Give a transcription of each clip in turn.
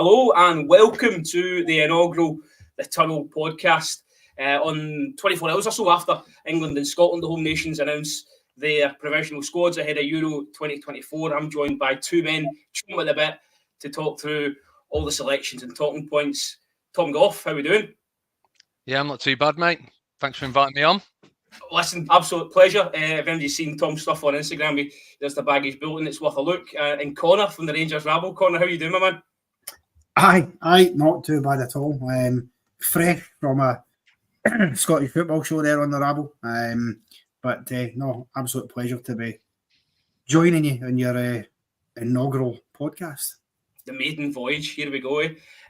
Hello and welcome to the inaugural The Tunnel podcast. On 24 hours or so after England and Scotland, the home nations, announced their provisional squads ahead of Euro 2024, I'm joined by two men chomping at the bit to talk through all the selections and talking points. Tom Goffe, how are we doing? Yeah, I'm not too bad, mate. Thanks for inviting me on. Listen, absolute pleasure. If anybody's seen Tom's stuff on Instagram, there's the baggage bulletin. It's worth a look. And Connor from the Rangers Rabble. Connor, how are you doing, my man? Aye, not too bad at all. Fresh from a Scottish football show there on the Rabble. But no, absolute pleasure to be joining you on your inaugural podcast. The maiden voyage, here we go.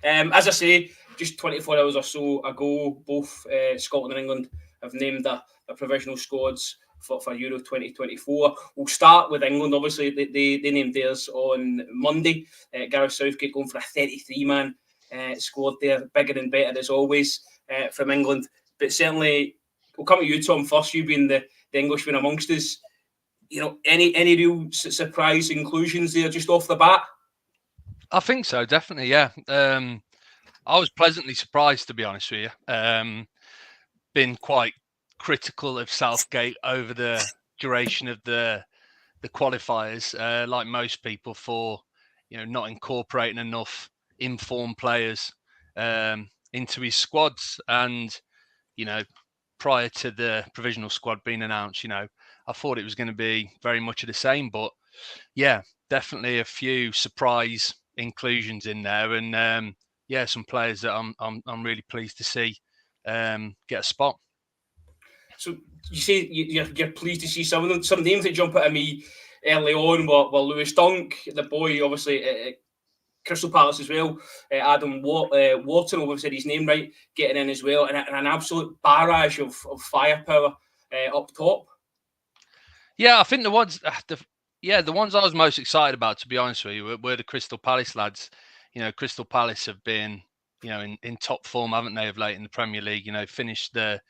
As I say, just 24 hours or so ago, both Scotland and England have named their provisional squads for Euro 2024. We'll start with England. Obviously, they named theirs on Monday. Gareth Southgate going for a 33-man squad there, bigger and better as always from England. But certainly, we'll come to you, Tom, first. You being the Englishman amongst us. You know, any real surprise inclusions there just off the bat? I think so, definitely, yeah. I was pleasantly surprised, to be honest with you. Been quite critical of Southgate over the duration of the qualifiers, like most people, for not incorporating enough informed players into his squads. And prior to the provisional squad being announced, I thought it was going to be very much of the same. But yeah, definitely a few surprise inclusions in there, and some players that I'm really pleased to see get a spot. So you say you're pleased to see some of them. Some names that jump out at me early on were Lewis Dunk, the boy, obviously at Crystal Palace as well. Adam Wharton, I've said his name right, getting in as well, and an absolute barrage of firepower up top. Yeah, I think the ones I was most excited about, to be honest with you, were the Crystal Palace lads. Crystal Palace have been, in top form, haven't they, of late in the Premier League? Finished the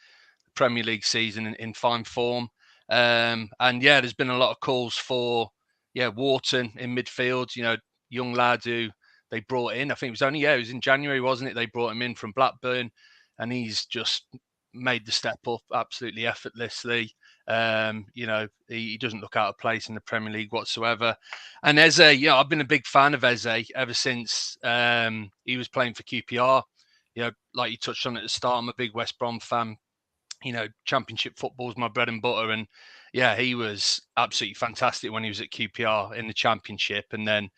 Premier League season in fine form. And there's been a lot of calls for, Wharton in midfield, young lad who they brought in. I think it was in January, wasn't it? They brought him in from Blackburn, and he's just made the step up absolutely effortlessly. He doesn't look out of place in the Premier League whatsoever. And Eze, I've been a big fan of Eze ever since he was playing for QPR. Like you touched on at the start, I'm a big West Brom fan. Championship football is my bread and butter, and he was absolutely fantastic when he was at QPR in the Championship, and then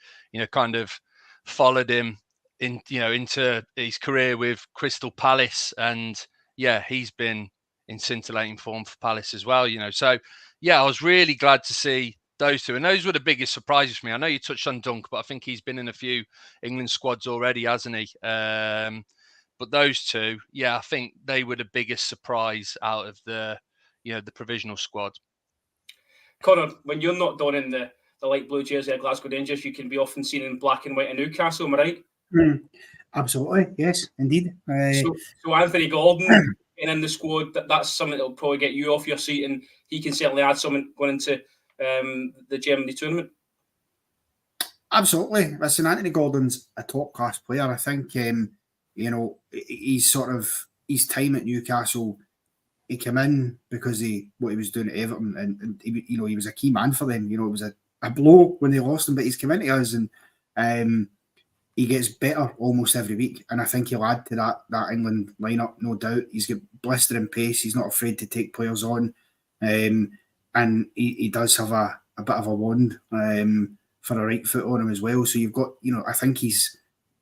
kind of followed him into his career with Crystal Palace, and he's been in scintillating form for Palace as well. So I was really glad to see those two, and those were the biggest surprises for me. I know you touched on Dunk, but I think he's been in a few England squads already, hasn't he? But those two, I think they were the biggest surprise out of the provisional squad. Connor, when you're not donning the light blue jersey of Glasgow Rangers, you can be often seen in black and white in Newcastle, am I right? Absolutely, yes, indeed. So Anthony Gordon getting in the squad, that's something that'll probably get you off your seat, and he can certainly add something going into the Germany tournament. Absolutely. Listen, Anthony Gordon's a top-class player. I think he's sort of his time at Newcastle. He came in because what he was doing at Everton, and he was a key man for them. It was a blow when they lost him, but he's come into us, and he gets better almost every week. And I think he'll add to that England lineup, no doubt. He's got blistering pace. He's not afraid to take players on, and he does have a bit of a wand for a right foot on him as well. So you've got, I think he's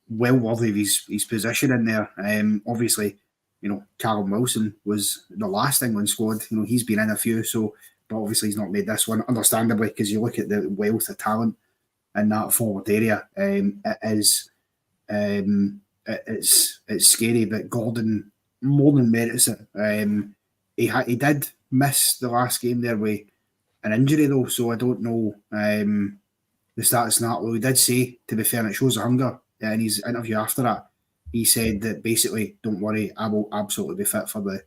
well worthy of his position in there. Obviously, Callum Wilson was the last England squad. He's been in a few, but obviously he's not made this one, understandably, because you look at the wealth of talent in that forward area. It's scary, but Gordon more than merits it. He did miss the last game there with an injury though, so I don't know the status on that. Well, he did say, to be fair, and it shows the hunger. In his interview after that, he said that basically, don't worry, I will absolutely be fit for the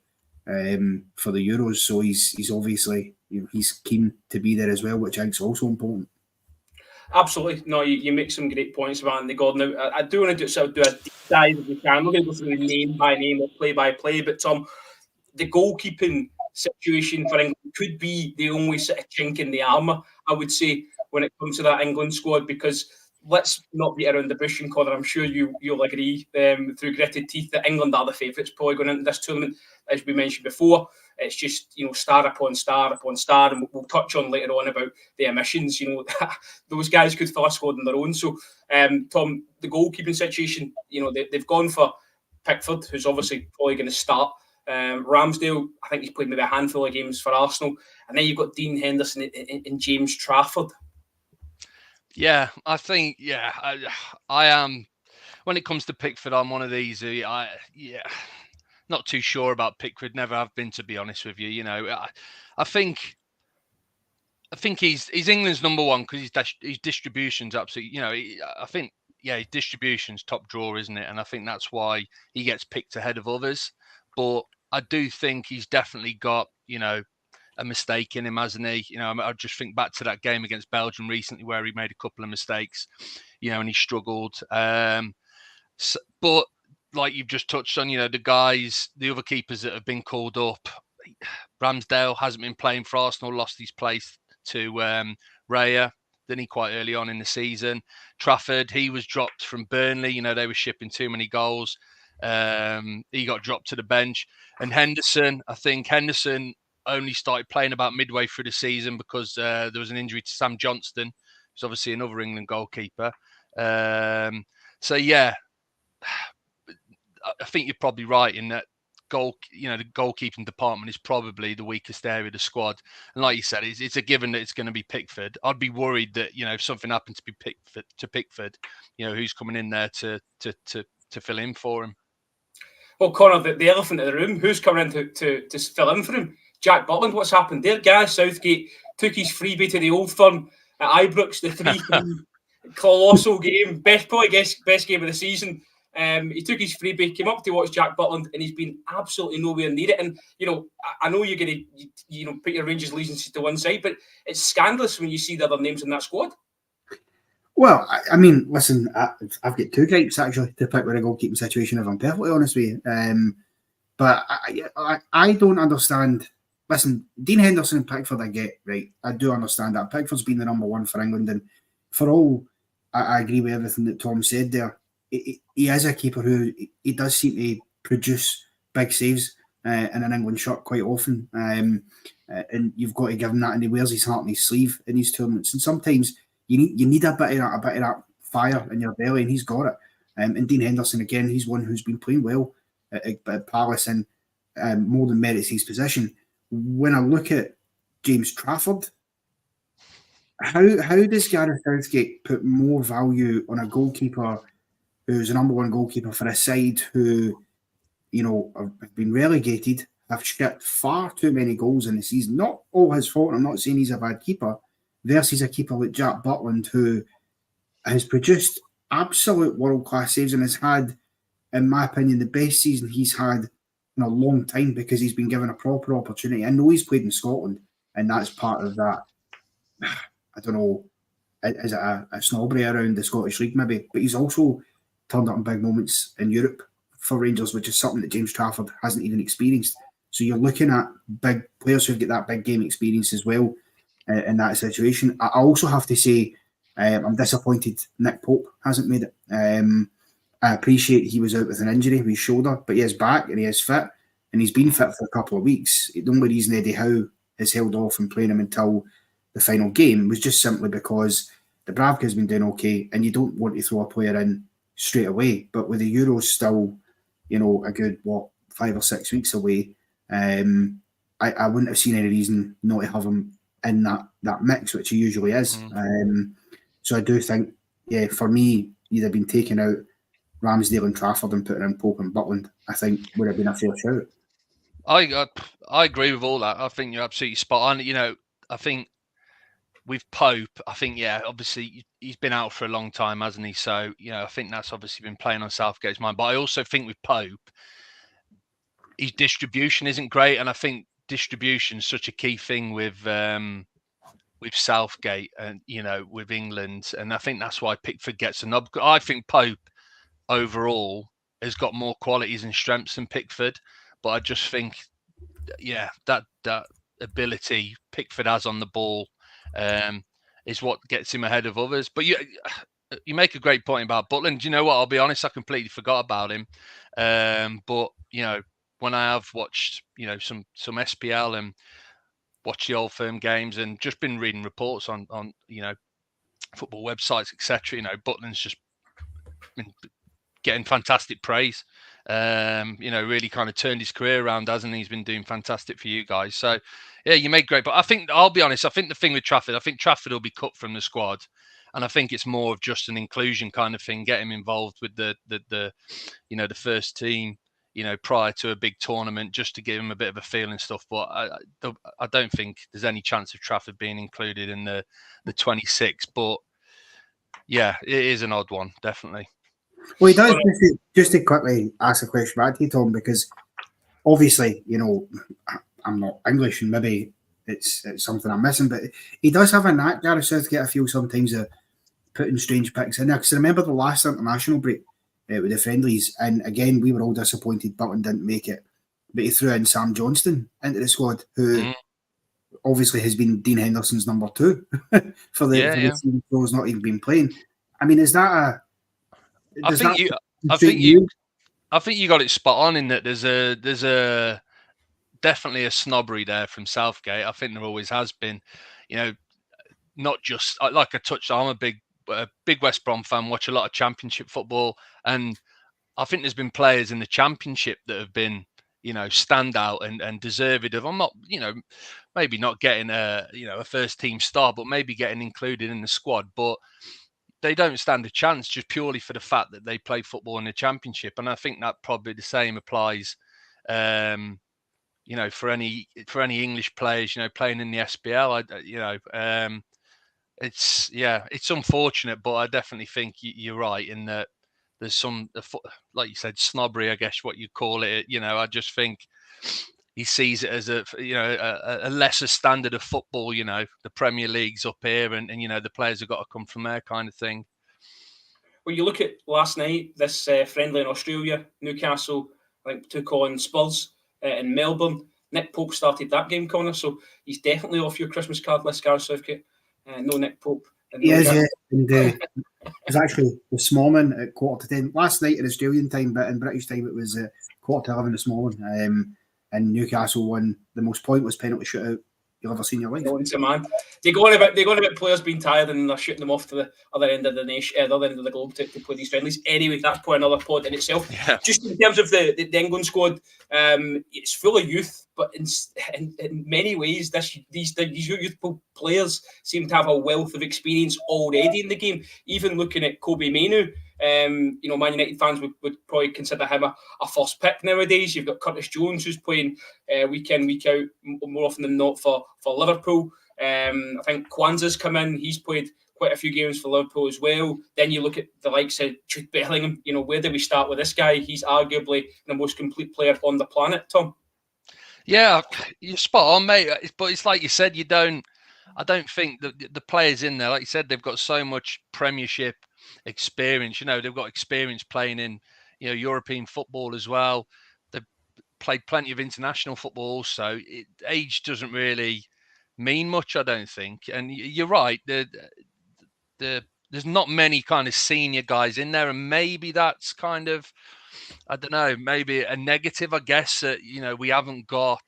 Euros. So he's obviously he's keen to be there as well, which I think is also important. Absolutely. No, you make some great points about Andy Gordon. Now, I do want to do a deep dive if we can. I'm not going to go through name by name or play by play, but Tom, the goalkeeping situation for England could be the only sort of chink in the armour, I would say, when it comes to that England squad, because let's not beat around the bush, and Connor, I'm sure you'll agree through gritted teeth that England are the favourites probably going into this tournament, as we mentioned before. It's just, star upon star upon star, and we'll touch on later on about the omissions. Those guys could fill a squad on their own. So, Tom, the goalkeeping situation, they've gone for Pickford, who's obviously probably going to start. Ramsdale, I think he's played maybe a handful of games for Arsenal. And then you've got Dean Henderson and James Trafford. Yeah, I think, I am. When it comes to Pickford, I'm one of these who, not too sure about Pickford. Never have been, to be honest with you. I think he's England's number one because his distribution's absolutely. I think his distribution's top drawer, isn't it? And I think that's why he gets picked ahead of others. But I do think he's definitely got a mistake in him, hasn't he? I just think back to that game against Belgium recently where he made a couple of mistakes, and he struggled. But like you've just touched on, the other keepers that have been called up, Ramsdale hasn't been playing for Arsenal, lost his place to Raya, didn't he, quite early on in the season. Trafford, he was dropped from Burnley. They were shipping too many goals. He got dropped to the bench. And Henderson, I think Henderson only started playing about midway through the season because there was an injury to Sam Johnston, who's obviously another England goalkeeper. I think you're probably right in that the goalkeeping department is probably the weakest area of the squad. And like you said, it's a given that it's going to be Pickford. I'd be worried that, if something happened to Pickford, who's coming in there to fill in for him. Well, Connor, the elephant in the room, who's coming in to fill in for him? Jack Butland, what's happened there? Gareth Southgate took his freebie to the Old Firm at Ibrox, the 3-3 colossal game, best game of the season. He took his freebie, came up to watch Jack Butland, and he's been absolutely nowhere near it. And I know you're going to put your Rangers allegiance to one side, but it's scandalous when you see the other names in that squad. Well, I mean, listen, I've got two gripes actually to pick with a goalkeeping situation, if I'm perfectly honest with you. But I don't understand. Listen, Dean Henderson and Pickford, I get, right? I do understand that. Pickford's been the number one for England, and for all, I agree with everything that Tom said there. He is a keeper who he does seem to produce big saves in an England shirt quite often, and you've got to give him that. And he wears his heart on his sleeve in these tournaments. And sometimes you need a bit of that fire in your belly, and he's got it. And Dean Henderson again, he's one who's been playing well at Palace and more than merits his position. When I look at James Trafford, how does Gareth Southgate put more value on a goalkeeper who's a number one goalkeeper for a side who, have been relegated, have shipped far too many goals in the season? Not all his fault, I'm not saying he's a bad keeper, versus a keeper like Jack Butland, who has produced absolute world-class saves and has had, in my opinion, the best season he's had in a long time because he's been given a proper opportunity. I know he's played in Scotland, and that's part of that. I don't know, is it a snobbery around the Scottish League maybe? But he's also turned up in big moments in Europe for Rangers, which is something that James Trafford hasn't even experienced. So you're looking at big players who get that big game experience as well in that situation. I also have to say I'm disappointed Nick Pope hasn't made it. I appreciate he was out with an injury with his shoulder, but he is back and he is fit, and he's been fit for a couple of weeks. The only reason Eddie Howe has held off from playing him until the final game was just simply because Dubravka's been doing okay, and you don't want to throw a player in straight away. But with the Euros still, a good 5 or 6 weeks away, I wouldn't have seen any reason not to have him in that mix, which he usually is. So I do think, for me, he'd have been taking out Ramsdale and Trafford and putting in Pope and Butland, I think would have been a fair shout. I agree with all that. I think you're absolutely spot on. I think with Pope, obviously he's been out for a long time, hasn't he? So, I think that's obviously been playing on Southgate's mind. But I also think with Pope, his distribution isn't great. And I think distribution is such a key thing with with Southgate and, with England. And I think that's why Pickford gets a nod. I think Pope overall has got more qualities and strengths than Pickford. But I just think, that ability Pickford has on the ball is what gets him ahead of others. But you make a great point about Butland. Do you know what? I'll be honest, I completely forgot about him. But when I have watched, some SPL and watched the Old Firm games and just been reading reports on football websites, etc. Butland's just been getting fantastic praise. Really kind of turned his career around, hasn't he? He's been doing fantastic for you guys. So, yeah, you made great. But I think, I'll be honest, I think the thing with Trafford, I think Trafford will be cut from the squad. And I think it's more of just an inclusion kind of thing, get him involved with the first team, prior to a big tournament, just to give him a bit of a feel and stuff. But I don't think there's any chance of Trafford being included in the 26. But yeah, it is an odd one, definitely. Well, he does. Just to quickly ask a question back to you, Tom, because obviously, I'm not English and maybe it's something I'm missing, but he does have a knack, Gareth Southgate, I feel, sometimes of putting strange picks in there. Because I remember the last international break with the friendlies, and again, we were all disappointed Butland didn't make it, but he threw in Sam Johnston into the squad, who obviously has been Dean Henderson's number 2 for the team, who's not even been playing. I mean, is that a... I think you got it spot on in that there's a definitely a snobbery there from Southgate. I think there always has been, not just like I touched on. I'm a big West Brom fan, watch a lot of Championship football, and I think there's been players in the Championship that have been, standout and deserved of. I'm not, maybe not getting a first team start, but maybe getting included in the squad, but they don't stand a chance just purely for the fact that they play football in the Championship. And I think that probably the same applies, for any English players, playing in the SPL. It's unfortunate, but I definitely think you're right in that there's some, like you said, snobbery, I guess what you call it. I just think he sees it as a lesser standard of football. The Premier League's up here, and the players have got to come from there, kind of thing. Well, you look at last night, this friendly in Australia, Newcastle took on Spurs in Melbourne. Nick Pope started that game, Connor, so he's definitely off your Christmas card list, Gareth Southgate. No Nick Pope. He is, yeah. And it was actually this morning at 10:15. Last night in Australian time, but in British time it was 11:15 this morning. And Newcastle won the most pointless penalty shootout you've ever seen in your life. Man. They go on about players being tired and they're shooting them off to the other end of the nation, the other end of the globe to play these friendlies. Anyway, that's probably another pod in itself. Yeah. Just in terms of the England squad, it's full of youth, but in many ways, these youthful players seem to have a wealth of experience already in the game. Even looking at Kobe Mainu, Man United fans would probably consider him a first pick nowadays. You've got Curtis Jones, who's playing week in, week out, more often than not for Liverpool. I think Kwanzaa's come in. He's played quite a few games for Liverpool as well. Then you look at the likes of Jude Bellingham. Where do we start with this guy? He's arguably the most complete player on the planet, Tom. Yeah, you're spot on, mate. But it's like you said, I don't think that the players in there, like you said, they've got so much Premiership experience. They've got experience playing in, European football as well. They've played plenty of international football also. Age doesn't really mean much, I don't think. And you're right. There's not many kind of senior guys in there, and maybe that's kind of, I don't know, maybe a negative, I guess. We haven't got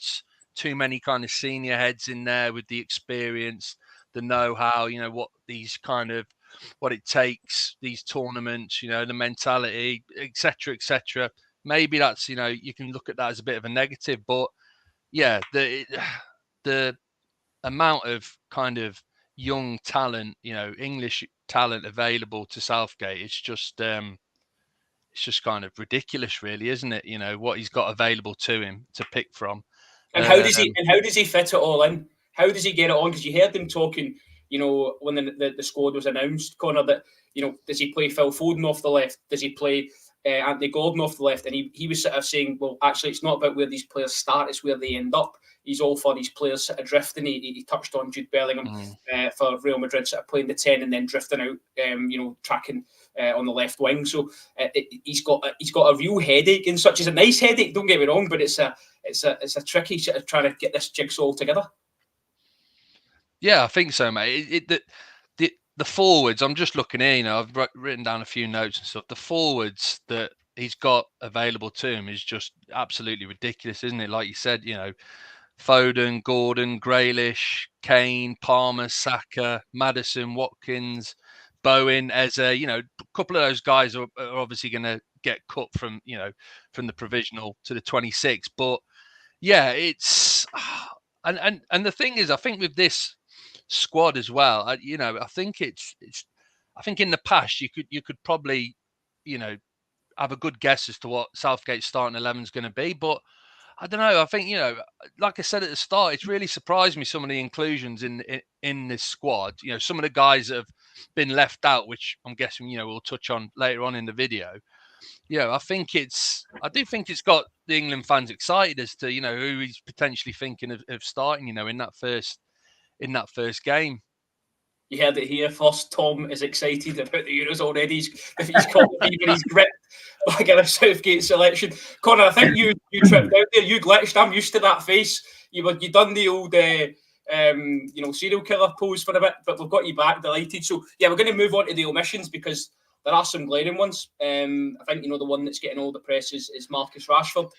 too many kind of senior heads in there with the experience, the know-how, what it takes, these tournaments, the mentality, etc., etc. Maybe that's, you can look at that as a bit of a negative, but yeah, the amount of kind of young talent, English talent available to Southgate, it's just kind of ridiculous, really, isn't it? What he's got available to him to pick from. And how does he fit it all in? How does he get it on? Because you heard him talking, when the squad was announced, Connor, that, does he play Phil Foden off the left? Does he play Anthony Gordon off the left, and he was sort of saying, well, actually, it's not about where these players start, it's where they end up. He's all for these players sort of drifting. He touched on Jude Bellingham for Real Madrid, sort of playing the 10 and then drifting out, tracking on the left wing. So he's got a real headache, and such as a nice headache. Don't get me wrong, but it's a tricky sort of trying to get this jigsaw together. Yeah, I think so, mate. The forwards, I'm just looking here, I've written down a few notes and stuff. The forwards that he's got available to him is just absolutely ridiculous, isn't it? Like you said, Foden, Gordon, Grealish, Kane, Palmer, Saka, Maddison, Watkins, Bowen, Eze, a couple of those guys are obviously going to get cut from the provisional to the 26. But yeah, it's and the thing is, I think with this squad as well, I think I think in the past you could probably have a good guess as to what Southgate's starting 11 is going to be, but I don't know. I think like I said at the start, it's really surprised me some of the inclusions in this squad. Some of the guys that have been left out, which I'm guessing we'll touch on later on in the video. I do think it's got the England fans excited as to who he's potentially thinking of starting in that first game. You heard it here first. Tom is excited about the Euros already. He's caught the fever. He's gripped by a Southgate selection. Connor, I think you tripped out there. You glitched. I'm used to that face. You done the old serial killer pose for a bit, but we've got you back. Delighted. So yeah, we're going to move on to the omissions because there are some glaring ones. I think the one that's getting all the press is Marcus Rashford.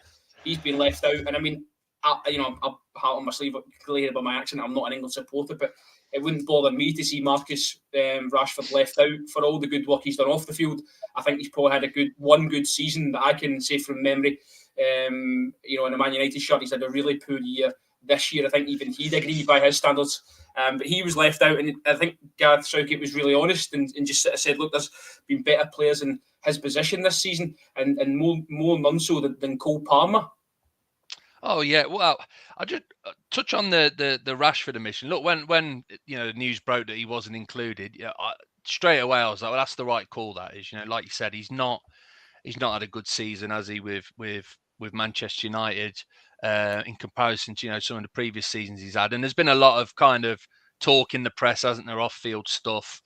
He's been left out, and I mean, I'm hat on my sleeve, clear about my accent. I'm not an England supporter, but it wouldn't bother me to see Marcus Rashford left out for all the good work he's done off the field. I think he's probably had one good season that I can say from memory. In a Man United shirt, he's had a really poor year this year. I think even he'd agree by his standards. But he was left out, and I think Gareth Southgate was really honest and just sort of said, look, there's been better players in his position this season, and more none so than Cole Palmer. Oh yeah, well, I just touch on the Rashford omission. Look, when the news broke that he wasn't included, straight away I was like, well, that's the right call. That is, like you said, he's not had a good season, has he, with Manchester United in comparison to some of the previous seasons he's had. And there's been a lot of kind of talk in the press, hasn't there, off-field stuff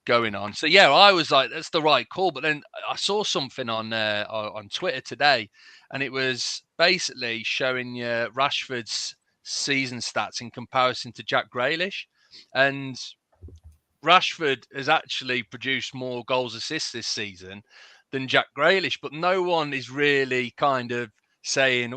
going on. So yeah, I was like, that's the right call. But then I saw something on Twitter today, and it was basically showing Rashford's season stats in comparison to Jack Grealish, and Rashford has actually produced more goals, assists this season than Jack Grealish, but no one is really kind of saying,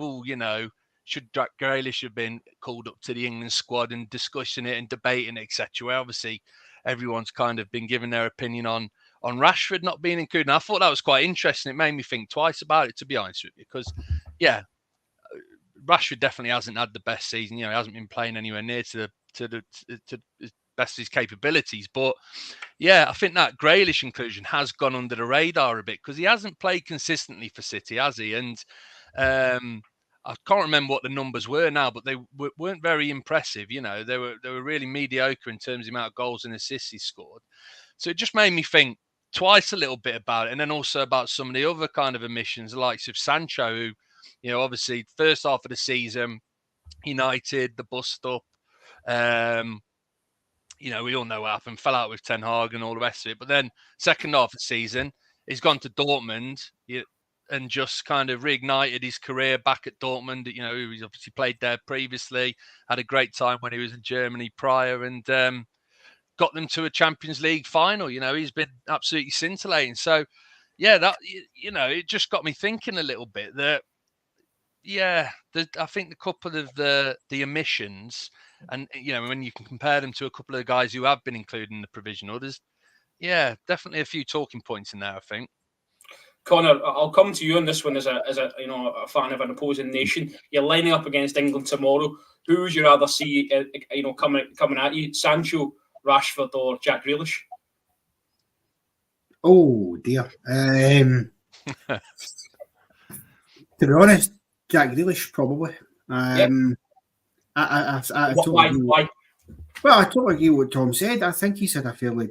should Jack Grealish have been called up to the England squad and discussing it and debating it, etc. Obviously, everyone's kind of been giving their opinion on Rashford not being included. And I thought that was quite interesting. It made me think twice about it, to be honest with you, because, yeah, Rashford definitely hasn't had the best season. He hasn't been playing anywhere near to the best of his capabilities. But, yeah, I think that Grealish inclusion has gone under the radar a bit because he hasn't played consistently for City, has he? And I can't remember what the numbers were now, but they weren't very impressive. They were really mediocre in terms of the amount of goals and assists he scored. So it just made me think twice a little bit about it, and then also about some of the other kind of omissions, the likes of Sancho, who, obviously first half of the season, United, the bust up. We all know what happened, fell out with Ten Hag and all the rest of it. But then second half of the season, he's gone to Dortmund and just kind of reignited his career back at Dortmund. He's obviously played there previously, had a great time when he was in Germany prior, and got them to a Champions League final. He's been absolutely scintillating. So, yeah, that it just got me thinking a little bit that, yeah, I think the couple of the omissions, and when you can compare them to a couple of the guys who have been included in the provisional, there's definitely a few talking points in there, I think. Connor, I'll come to you on this one as a fan of an opposing nation. You're lining up against England tomorrow. Who would you rather see coming at you? Sancho, Rashford, or Jack Grealish? Oh dear. To be honest, Jack Grealish probably. Yep. I totally Why? Well, I totally agree with what Tom said. I think he's had a fairly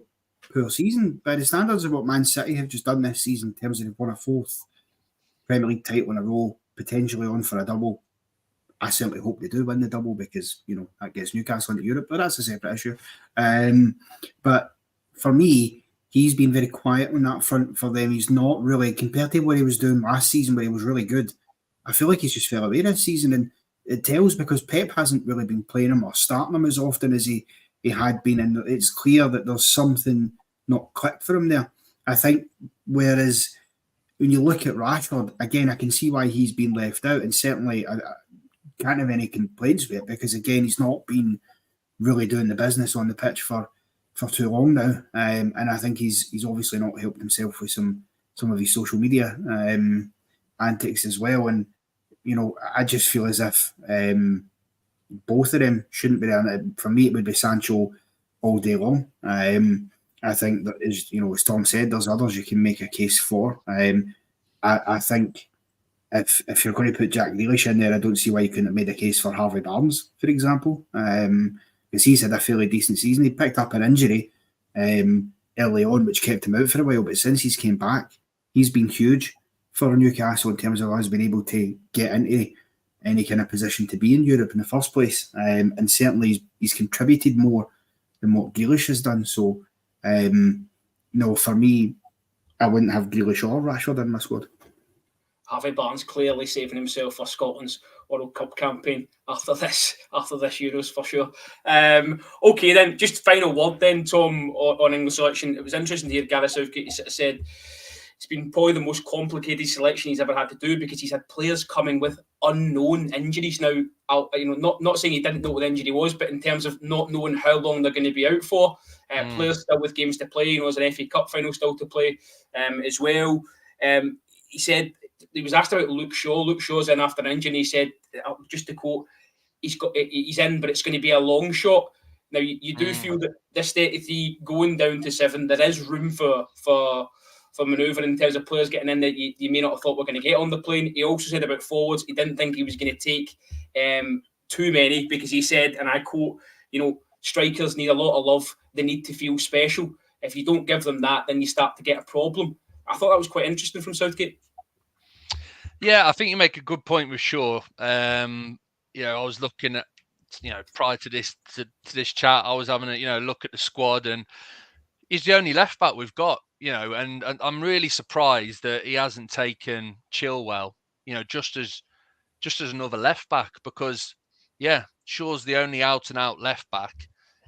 poor season by the standards of what Man City have just done this season. In terms of they've won a 4th Premier League title in a row, potentially on for a double. I certainly hope they do win the double because, that gets Newcastle into Europe, but that's a separate issue. But for me, he's been very quiet on that front for them. He's not really, compared to what he was doing last season where he was really good, I feel like he's just fell away this season. And it tells because Pep hasn't really been playing him or starting him as often as he had been. And it's clear that there's something not clicked for him there. I think, whereas when you look at Rashford, again, I can see why he's been left out. And certainly I can't have any complaints with it because, again, he's not been really doing the business on the pitch for too long now. And I think he's obviously not helped himself with some of his social media antics as well. And, I just feel as if both of them shouldn't be there. For me, it would be Sancho all day long. I think that, as Tom said, there's others you can make a case for. I think if you're going to put Jack Grealish in there, I don't see why you couldn't have made a case for Harvey Barnes, for example, because he's had a fairly decent season. He picked up an injury early on, which kept him out for a while, but since he's came back, he's been huge for Newcastle in terms of us being able to get into any kind of position to be in Europe in the first place. And certainly he's contributed more than what Grealish has done. So, for me, I wouldn't have Grealish or Rashford in my squad. Harvey Barnes clearly saving himself for Scotland's World Cup campaign after this Euros for sure. Okay, then just final word then, Tom, on England selection. It was interesting to hear Gareth Southgate said it's been probably the most complicated selection he's ever had to do because he's had players coming with unknown injuries. Now, not saying he didn't know what the injury was, but in terms of not knowing how long they're going to be out for, players still with games to play. There's an FA Cup final still to play as well. He said he was asked about Luke Shaw. Luke Shaw's in after an injury. And he said, just to quote, he's in, but it's going to be a long shot. Now you do feel that this 33 going down to 7, there is room for manoeuvre in terms of players getting in that you may not have thought were going to get on the plane. He also said about forwards, he didn't think he was going to take too many because he said, and I quote, strikers need a lot of love. They need to feel special. If you don't give them that, then you start to get a problem. I thought that was quite interesting from Southgate. Yeah, I think you make a good point with Shaw. I was looking at, prior to this chat, I was having a look at the squad, and he's the only left back we've got. And I'm really surprised that he hasn't taken Chilwell. Just as another left back because, Shaw's the only out and out left back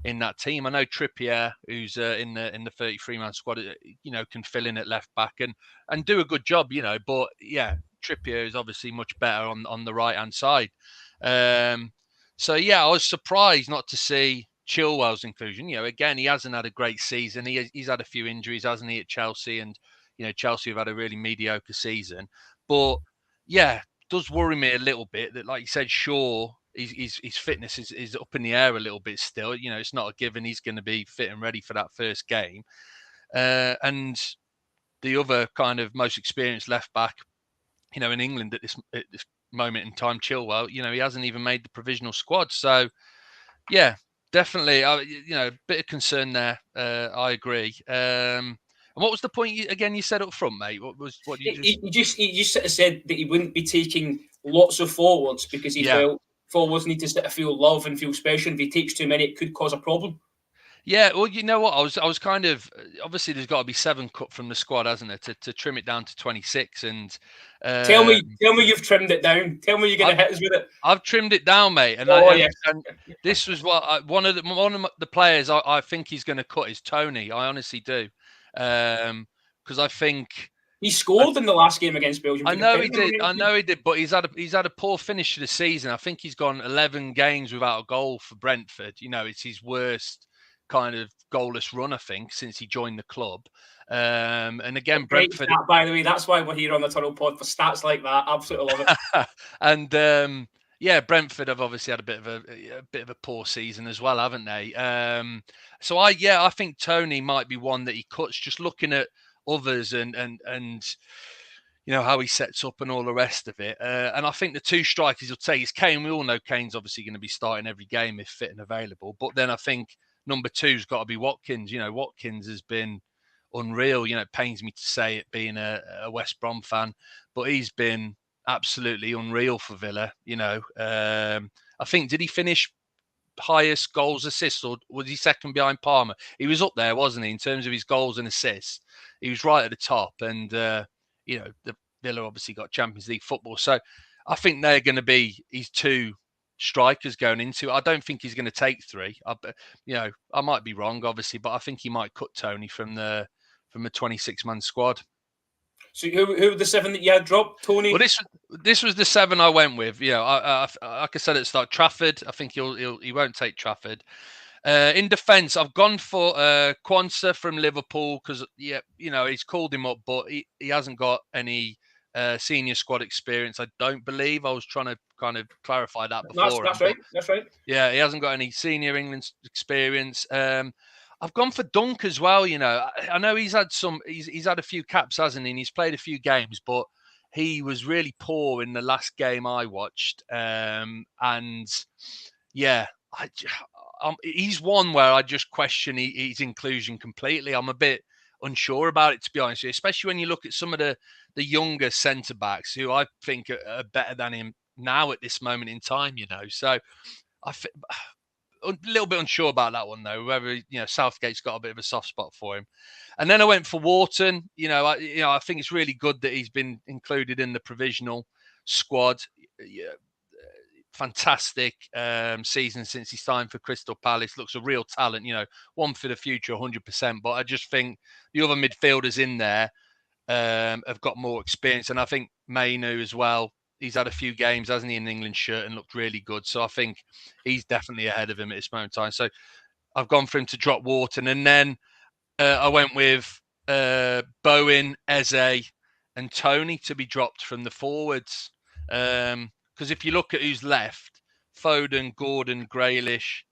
in that team. I know Trippier, who's in the 33-man squad, can fill in at left back and do a good job. But Trippier is obviously much better on the right hand side. I was surprised not to see Chilwell's inclusion. Again, he hasn't had a great season. He's had a few injuries, hasn't he, at Chelsea? And Chelsea have had a really mediocre season. But it does worry me a little bit that, like you said, Shaw, his fitness is up in the air a little bit still. It's not a given he's going to be fit and ready for that first game. And the other kind of most experienced left back, in England at this moment in time, Chilwell, he hasn't even made the provisional squad. So, definitely, a bit of concern there. I agree. And what was the point you said up front, mate? What you just? He just sort of said that he wouldn't be taking lots of forwards because he felt forwards need to sort of feel love and feel special. If he takes too many, it could cause a problem. Yeah, well, you know what? I was kind of, obviously there's got to be 7 cut from the squad, hasn't there, to trim it down to 26. And tell me you've trimmed it down. Tell me you're going to hit us with it. I've trimmed it down, mate. And, and this was what one of the players I think he's going to cut is Tony. I honestly do, because I think he scored in the last game against Belgium. I know he did, but he's had a poor finish to the season. I think he's gone 11 games without a goal for Brentford. It's his worst kind of goalless run, I think, since he joined the club. And again, Brentford. Stat, by the way, that's why we're here on the Tunnel Pod for stats like that. Absolutely love it. And Brentford have obviously had a bit of a poor season as well, haven't they? So I think Tony might be one that he cuts. Just looking at others and how he sets up and all the rest of it. And I think the 2 strikers he'll take is Kane. We all know Kane's obviously going to be starting every game if fit and available. But then I think number two's got to be Watkins. You know, Watkins has been unreal. You know, it pains me to say it being a West Brom fan, but he's been absolutely unreal for Villa. You know, I think, did he finish highest goals, assists, or was he second behind Palmer? He was up there, wasn't he, in terms of his goals and assists? He was right at the top, and you know, the Villa obviously got Champions League football, so I think they're going to be his two strikers going into. I don't think he's going to take three. You know, I might be wrong, obviously, but I think he might cut Tony from the 26-man squad. So who were the 7 that you had dropped, Tony? Well, this was the 7 I went with. You know, I like I said at the start, Trafford. I think he won't take Trafford. In defence, I've gone for Quansah from Liverpool because, yeah, you know, he's called him up, but he hasn't got any senior squad experience. I don't believe. I was trying to kind of clarify that before. That's right. That's right. Yeah, he hasn't got any senior England experience. I've gone for Dunk as well. You know, I know he's had a few caps, hasn't he? And he's played a few games, but he was really poor in the last game I watched. And yeah, he's one where I just question his inclusion completely. I'm a bit unsure about it, to be honest with you, especially when you look at some of the younger centre backs who I think are better than him now at this moment in time. You know, so a little bit unsure about that one, though, whether, you know, Southgate's got a bit of a soft spot for him. And then I went for Wharton. I think it's really good that he's been included in the provisional squad. Yeah, fantastic season since he signed for Crystal Palace. Looks a real talent, you know, one for the future, 100%. But I just think the other midfielders in there have got more experience. And I think Mainu as well. He's had a few games, hasn't he, in an England shirt and looked really good. So I think he's definitely ahead of him at this moment in time. So I've gone for him to drop Wharton. And then I went with Bowen, Eze and Tony to be dropped from the forwards. Because if you look at who's left, Foden, Gordon, Grealish,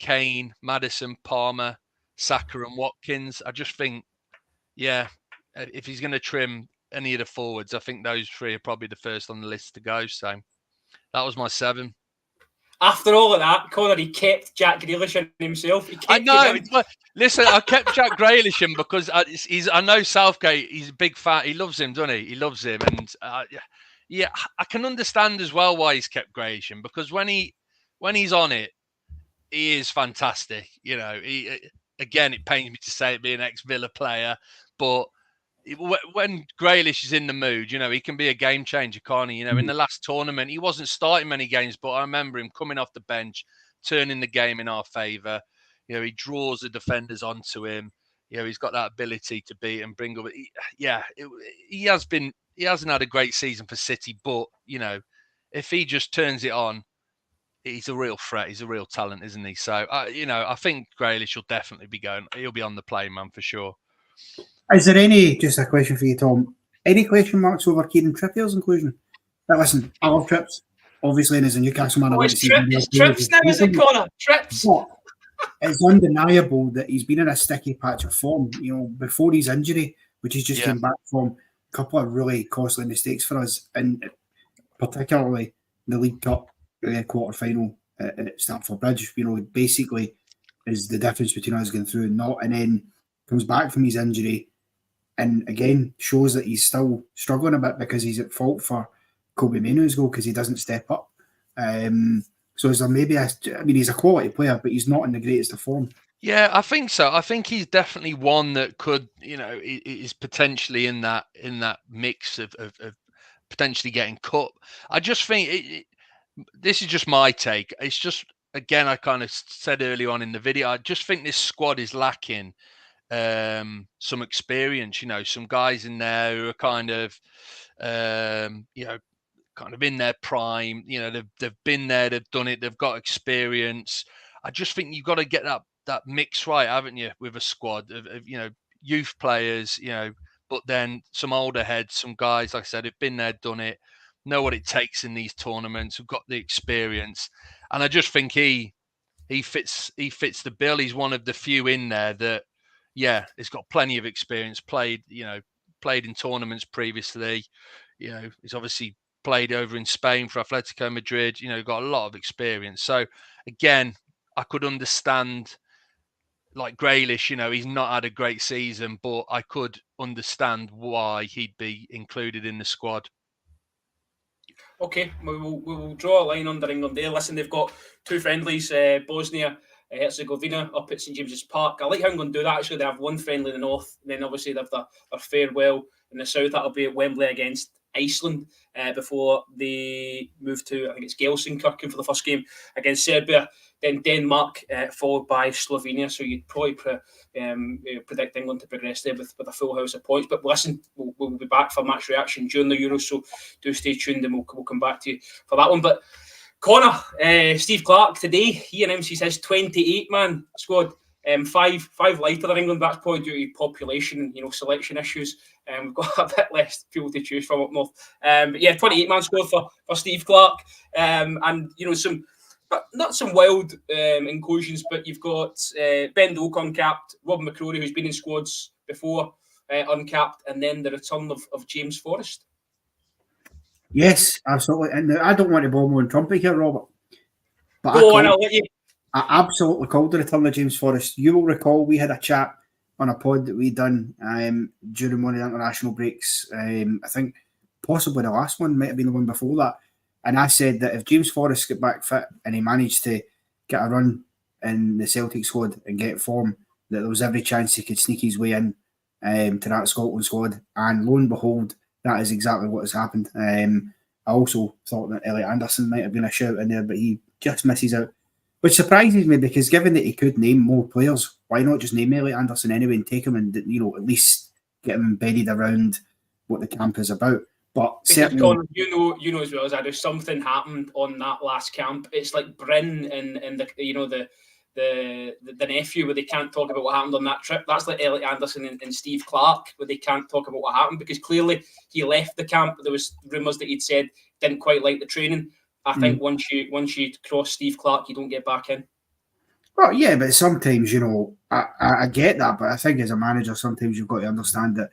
Kane, Maddison, Palmer, Saka and Watkins, I just think, yeah, if he's going to trim any of the forwards, I think those three are probably the first on the list to go. So that was my 7. After all of that, Connor, he kept Jack Grealish in himself. I know. Listen, I kept Jack Grealish in because I know Southgate. He's a big fan. He loves him, doesn't he? He loves him, and yeah, I can understand as well why he's kept Grealish in, because when he's on it, he is fantastic. You know, again, it pains me to say it, being an ex-Villa player, but when Grealish is in the mood, you know, he can be a game changer, can't he? You know, in the last tournament, he wasn't starting many games, but I remember him coming off the bench, turning the game in our favour. You know, he draws the defenders onto him. You know, he's got that ability to beat and bring up. He hasn't had a great season for City, but, you know, if he just turns it on, he's a real threat. He's a real talent, isn't he? So, you know, I think Grealish will definitely be going. He'll be on the play, man, for sure. Is there just a question for you, Tom, any question marks over Kieran Trippier's inclusion? Now, listen, I love Trips, obviously, and as a Newcastle man, it's Trips now, is it, Connor? Trips. But it's undeniable that he's been in a sticky patch of form, you know, before his injury, which he's just came back from. A couple of really costly mistakes for us, and particularly the League Cup quarter-final at Stamford Bridge, you know, basically is the difference between us going through and not, and then comes back from his injury and again shows that he's still struggling a bit because he's at fault for Kobe Mainoo's goal because he doesn't step up. So is there maybe he's a quality player, but he's not in the greatest of form. Yeah, I think so. I think he's definitely one that could, you know, is potentially in that mix of potentially getting cut. I just think this is just my take. It's just, again, I kind of said earlier on in the video, I just think this squad is lacking some experience. You know, some guys in there who are kind of, you know, kind of in their prime. You know, they've been there, they've done it, they've got experience. I just think you've got to get that mix right, haven't you, with a squad of you know, youth players, you know, but then some older heads, some guys, like I said, have been there, done it, know what it takes in these tournaments, who've got the experience. And I just think he fits the bill. He's one of the few in there that, yeah, he's got plenty of experience, played in tournaments previously. You know, he's obviously played over in Spain for Atletico Madrid, you know, got a lot of experience. So again, I could understand like Grealish, he's not had a great season, but I could understand why he'd be included in the squad. Okay, we will draw a line under England there. Listen, they've got 2 friendlies, Bosnia, Herzegovina up at St James's Park. I like how England do that. Actually, they have 1 friendly in the north, and then obviously they have their farewell in the south. That'll be at Wembley against Iceland before they move to, I think it's Gelsenkirchen for the first game against Serbia. Then Denmark, followed by Slovenia. So you'd probably predict England to progress there with a full house of points. But listen, we'll be back for match reaction during the Euros, so do stay tuned and we'll come back to you for that one. But Connor, Steve Clarke today, he announces his 28-man squad. 5 lighter than England. That's probably due to population and selection issues. We've got a bit less people to choose from up north. But yeah, 28-man squad for Steve Clarke. And some, but not some wild inclusions, but you've got Ben Doak uncapped, Rob McCrory, who's been in squads before, uncapped, and then the return of James Forrest. Yes, absolutely. And I don't want to bomb on Trumpy here, Robert. But I'll let you. I absolutely called the return of James Forrest. You will recall we had a chat on a pod that we done during one of the international breaks. I think possibly the last one, might have been the one before that. And I said that if James Forrest got back fit and he managed to get a run in the Celtic squad and get form, that there was every chance he could sneak his way in to that Scotland squad. And lo and behold, that is exactly what has happened. I also thought that Elliot Anderson might have been a shout in there, but he just misses out. Which surprises me, because given that he could name more players, why not just name Elliot Anderson anyway and take him and at least get him embedded around what the camp is about? But certainly, Connor, you know as well as I do, something happened on that last camp. It's like Bryn and the nephew, where they can't talk about what happened on that trip. That's like Elliot Anderson and Steve Clarke, where they can't talk about what happened because clearly he left the camp. There was rumours that he'd said didn't quite like the training. I think once you cross Steve Clarke, you don't get back in. Well, yeah, but sometimes, I get that, but I think as a manager, sometimes you've got to understand that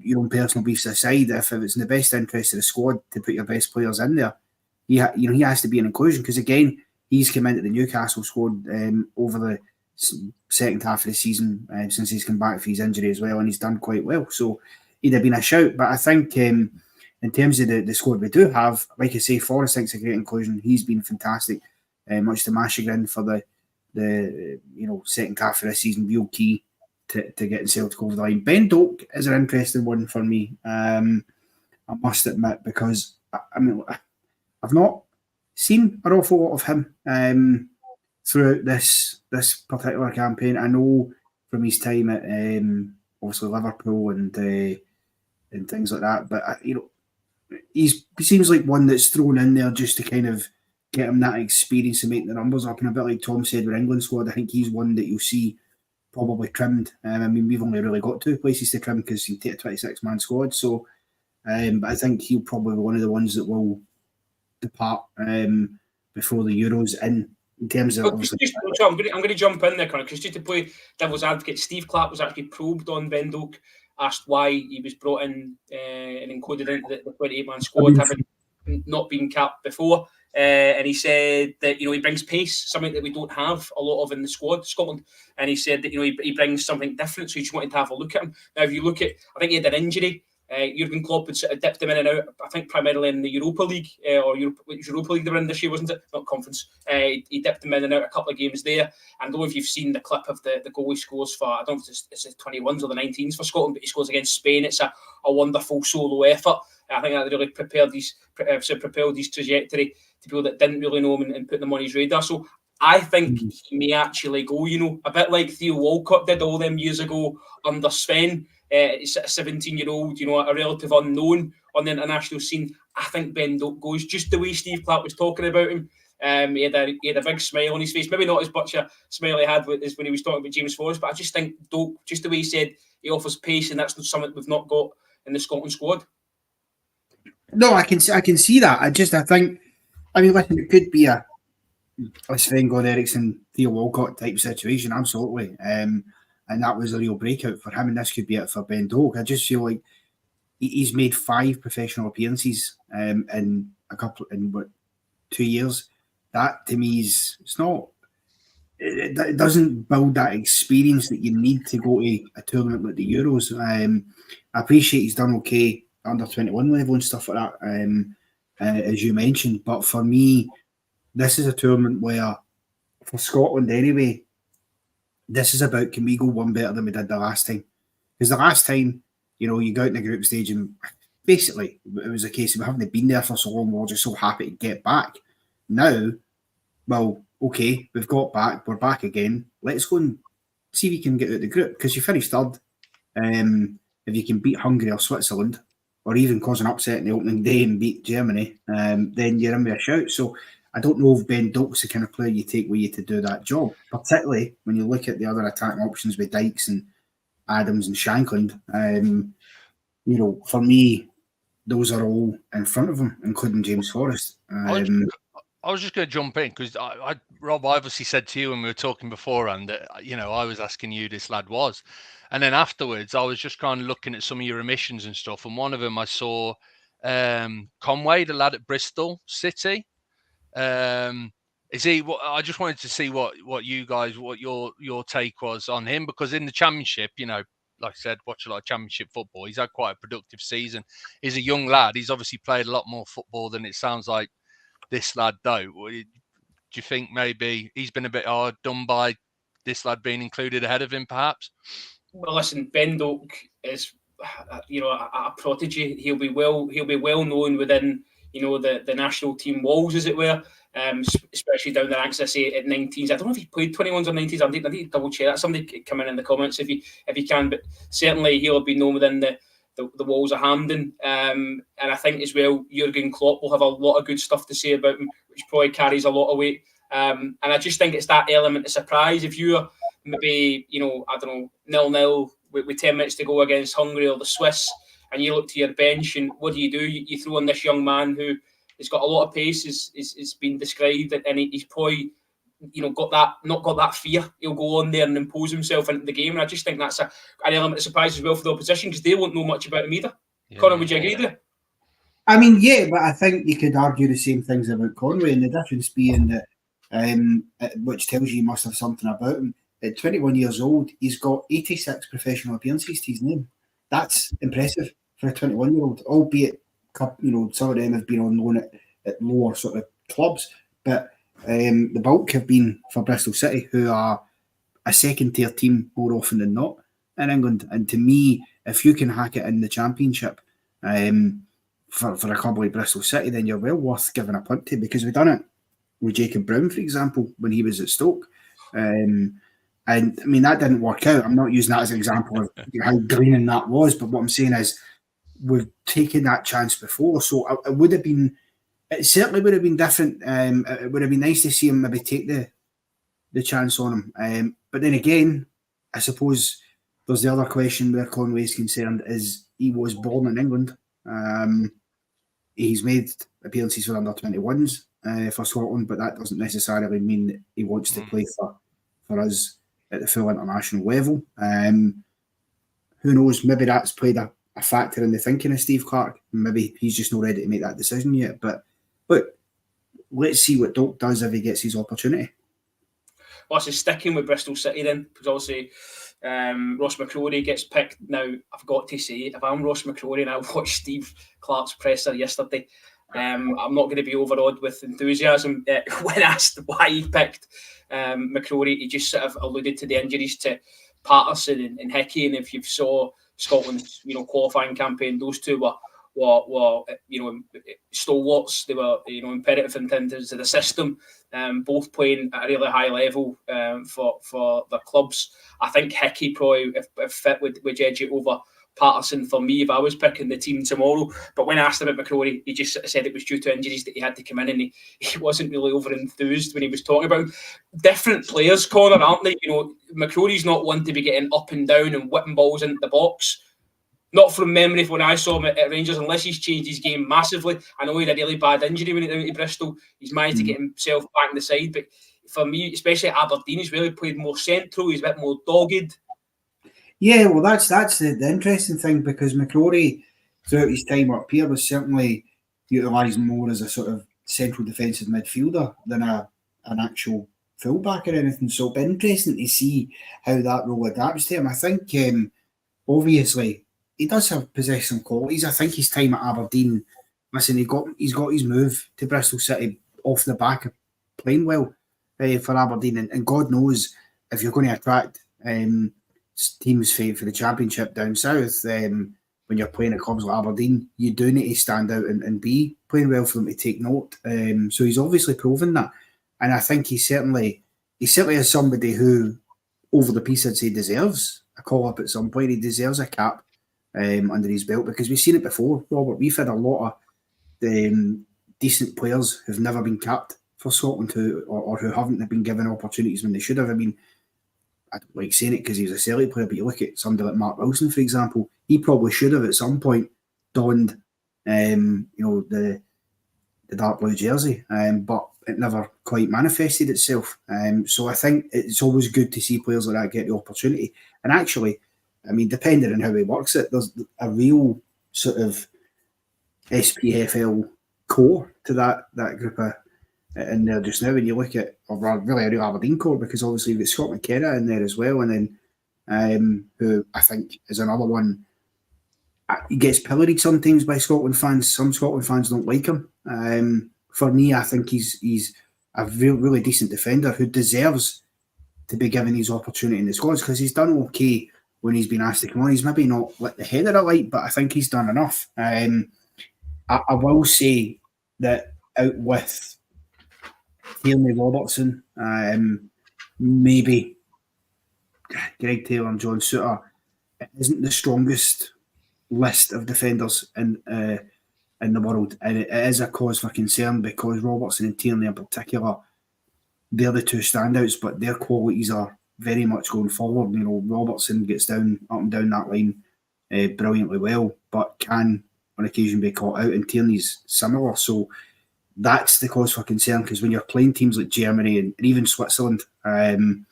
your own personal beefs aside, if it's in the best interest of the squad to put your best players in there, he has to be an inclusion, because again, he's come into the Newcastle squad over the second half of the season since he's come back for his injury as well, and he's done quite well. So he'd have been a shout, but I think in terms of the squad we do have, like I say, Forrest thinks a great inclusion. He's been fantastic, much to my chagrin for the second half of the season, real key to getting Celtic over the line. Ben Doak is an interesting one for me, I must admit, because I've not seen an awful lot of him throughout this particular campaign. I know from his time at obviously Liverpool and things like that, but he seems like one that's thrown in there just to kind of get him that experience and make the numbers up. And a bit like Tom said with England squad, I think he's one that you'll see probably trimmed. We've only really got 2 places to trim because you take a 26-man squad. So, but I think he'll probably be one of the ones that will depart before the Euros in terms of. I'm going to jump in there, because just to play devil's advocate, Steve Clarke was actually probed on Ben Doak, asked why he was brought in and included into the 28-man squad, having not been capped before. And he said that he brings pace, something that we don't have a lot of in the squad, Scotland. And he said that he brings something different, so he just wanted to have a look at him. Now, if you look at, I think he had an injury. Jurgen Klopp had sort of dipped him in and out, I think primarily in the Europa League, Europa League they were in this year, wasn't it? Not conference. He dipped him in and out a couple of games there. And I don't know if you've seen the clip of the goal he scores for, I don't know if it's the 21s or the 19s for Scotland, but he scores against Spain. It's a wonderful solo effort. I think that really propelled his trajectory to people that didn't really know him and put them on his radar. So I think he may actually go, a bit like Theo Walcott did all them years ago under Sven. He's a 17-year-old, a relative unknown on the international scene. I think Ben Doak goes just the way Steve Clarke was talking about him. He had a big smile on his face, maybe not as much a smile he had as when he was talking about James Forrest, but I just think Doak, just the way he said, he offers pace, and that's something we've not got in the Scotland squad. No, I can see that. I think, listen, it could be a Sven-Goran Eriksson, Theo Walcott type situation, absolutely. And that was a real breakout for him, and this could be it for Ben Doak. I just feel like he's made 5 professional appearances in 2 years. That to me it's not it doesn't build that experience that you need to go to a tournament like the Euros. I appreciate he's done okay under 21 level and stuff like that, as you mentioned. But for me, this is a tournament where, for Scotland anyway, this is about, can we go one better than we did the last time? Because the last time, you go out in the group stage and basically it was a case of we haven't been there for so long, we're just so happy to get back. Now, well, okay, we've got back, we're back again. Let's go and see if we can get out of the group, because you finished third. If you can beat Hungary or Switzerland, or even cause an upset in the opening day and beat Germany, then you're in with a shout. So I don't know if Ben Doak's the kind of player you take with you to do that job, particularly when you look at the other attacking options with Dykes and Adams and Shankland. For me, those are all in front of him, including James Forrest. I was just going to jump in because Rob, I obviously said to you when we were talking beforehand that, I was asking you who this lad was. And then afterwards, I was just kind of looking at some of your omissions and stuff. And one of them I saw Conway, the lad at Bristol City. Is he? I just wanted to see what you guys, what your take was on him, because in the Championship, like I said, watch a lot of Championship football. He's had quite a productive season. He's a young lad. He's obviously played a lot more football than it sounds like this lad do. Do you think maybe he's been a bit hard done by this lad being included ahead of him, perhaps? Well, listen, Ben Doak is, a prodigy. He'll be well known within, the national team walls, as it were. Especially down the ranks, I say, at 19s. I don't know if he played 21s or 19s. I need to double check that. Somebody come in the comments if you can. But certainly he'll be known within the walls of Hampden. And I think as well, Jurgen Klopp will have a lot of good stuff to say about him, which probably carries a lot of weight. And I just think it's that element of surprise. If you're maybe, 0-0 with 10 minutes to go against Hungary or the Swiss, and you look to your bench, and what do? You throw in this young man who has got a lot of pace, is been described, and he's probably, not got that fear. He'll go on there and impose himself into the game, and I just think that's an element of surprise as well for the opposition, because they won't know much about him either. Yeah. Connor, would you agree there? I mean, yeah, but I think you could argue the same things about Conway, and the difference being that, which tells you he must have something about him. At 21 years old, he's got 86 professional appearances to his name. That's impressive for a 21-year-old, albeit, some of them have been on loan at lower sort of clubs, but the bulk have been for Bristol City, who are a second-tier team more often than not in England. And to me, if you can hack it in the Championship for a club like Bristol City, then you're well worth giving a punt to, because we've done it with Jacob Brown, for example, when he was at Stoke. And I mean, that didn't work out. I'm not using that as an example of how greening that was, but what I'm saying is we've taken that chance before. So it certainly would have been different. It would have been nice to see him maybe take the chance on him. But then again, I suppose there's the other question where Conway is concerned, is he was born in England. He's made appearances for under 21s for Scotland, but that doesn't necessarily mean that he wants to play for us at the full international level. Who knows? Maybe that's played a factor in the thinking of Steve Clarke. Maybe he's just not ready to make that decision yet. But look, let's see what Doak does if he gets his opportunity. Well, so sticking with Bristol City then, because obviously Ross McCrory gets picked. Now, I've got to say, if I'm Ross McCrory and I watched Steve Clarke's presser yesterday, I'm not going to be overawed with enthusiasm. When asked why he picked McCrory, he just sort of alluded to the injuries to Patterson and Hickey, and if you saw Scotland's qualifying campaign, those two were stalwarts. They were imperative in terms of the system, both playing at a really high level for their clubs. I think Hickey probably if fit would edge it over Patterson for me if I was picking the team tomorrow. But when I asked him about McCrory, he just said it was due to injuries that he had to come in, and he wasn't really over enthused when he was talking about different players, Connor, aren't they? McCrory's not one to be getting up and down and whipping balls into the box. Not from memory when I saw him at Rangers, unless he's changed his game massively. I know he had a really bad injury when he went down to Bristol. He's managed to get himself back in the side, but for me, especially at Aberdeen, he's really played more central. He's a bit more dogged. Yeah, well, that's the interesting thing, because McCrory, throughout his time up here, was certainly utilised more as a sort of central defensive midfielder than an actual fullback or anything. So it'll be interesting to see how that role adapts to him. I think obviously he does have possession qualities. I think his time at Aberdeen, listen, he's got his move to Bristol City off the back of playing well for Aberdeen, and God knows if you're going to attract teams for the Championship down south, when you're playing at clubs like Aberdeen, you do need to stand out and be playing well for them to take note. So he's obviously proven that, and I think he certainly is somebody who, over the piece, I'd say deserves a call up at some point. He deserves a cap under his belt, because we've seen it before, Robert. We've had a lot of decent players who've never been capped for Scotland or who haven't been given opportunities when they should have. I mean, I don't like saying it because he was a Celtic player, but you look at somebody like Mark Wilson, for example, he probably should have at some point donned the dark blue jersey, but it never quite manifested itself. So I think it's always good to see players like that get the opportunity. And actually, I mean, depending on how he works it, there's a real sort of SPFL core to that group of in there just now. When you look at, or really a real Aberdeen core, because obviously you've got Scott McKenna in there as well, and then who I think is another one. He gets pilloried sometimes by Scotland fans. Some Scotland fans don't like him. For me, I think he's a really decent defender who deserves to be given his opportunity in the squads, because he's done okay when he's been asked to come on. He's maybe not lit the header alight, but I think he's done enough. I will say that out with Tierney, Robertson, maybe Greg Taylor and John Souttar, it isn't the strongest list of defenders in the world, and it is a cause for concern, because Robertson and Tierney in particular, they're the two standouts, but their qualities are very much going forward. You know, Robertson gets up and down that line brilliantly well, but can on occasion be caught out, and Tierney's similar. So that's the cause for concern, because when you're playing teams like Germany and even Switzerland and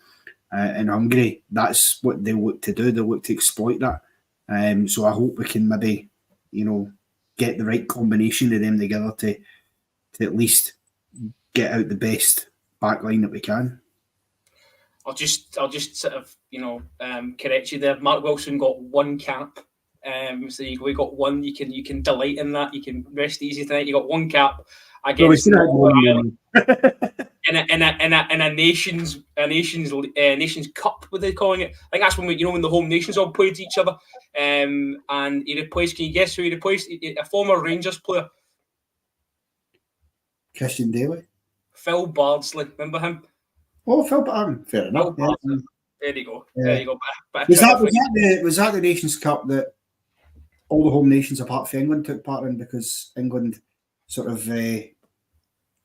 Hungary, that's what they look to do. They look to exploit that. So I hope we can maybe, get the right combination of them together to at least get out the best back line that we can. I'll just sort of correct you there. Mark Wilson got one cap, so we got one. You can delight in that. You can rest easy tonight. You got one cap against in a nations cup. What are they calling it? I think that's when when the home nations all played each other. And he replaced. Can you guess who he replaced? A former Rangers player. Christian Daly. Phil Bardsley. Remember him? Oh, Phil Bardsley. Fair enough. Yeah. There you go. Yeah. There you go. Was that the Nations Cup that all the home nations apart from England took part in, because England sort of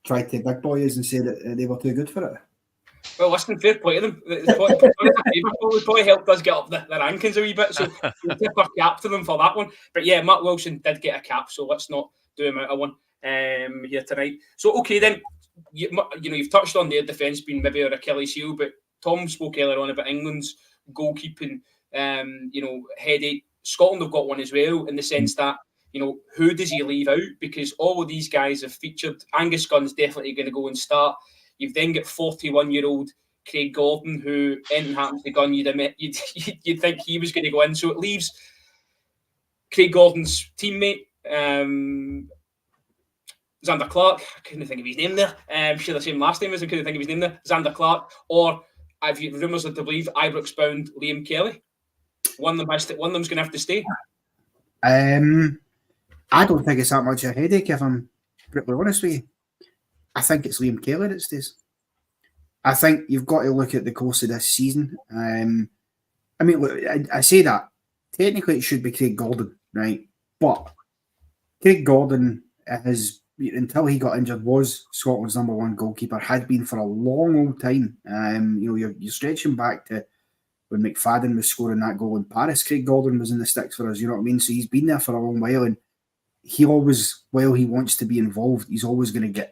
tried to big boy us and say that they were too good for it? Well, listen, fair play to them. It probably helped us get up the rankings a wee bit, so we'll tip our cap to them for that one. But yeah, Mark Wilson did get a cap, so let's not do him out of one here tonight. So, okay, then, you've touched on their defence being maybe our Achilles heel, but Tom spoke earlier on about England's goalkeeping, headache. Scotland have got one as well, in the sense that, who does he leave out? Because all of these guys have featured. Angus Gunn's definitely going to go and start. You've then got 41-year-old Craig Gordon, who, anything happens to Gunn, you'd think he was going to go in. So it leaves Craig Gordon's teammate, Zander Clark. I couldn't think of his name there. Share the same last name as I couldn't think of his name there. Zander Clark. Or, I've rumours that to believe, Ibrox-bound Liam Kelly. One of them's going to have to stay. I don't think it's that much a headache, if I'm brutally honest with you. I think it's Liam Kelly that stays. I think you've got to look at the course of this season. I mean, look, I say that. Technically, it should be Craig Gordon, right? But Craig Gordon, until he got injured, was Scotland's number one goalkeeper, had been for a long old time. You're stretching back to when McFadden was scoring that goal in Paris. Craig Gordon was in the sticks for us, you know what I mean? So he's been there for a long while, and he always, while he wants to be involved, he's always going to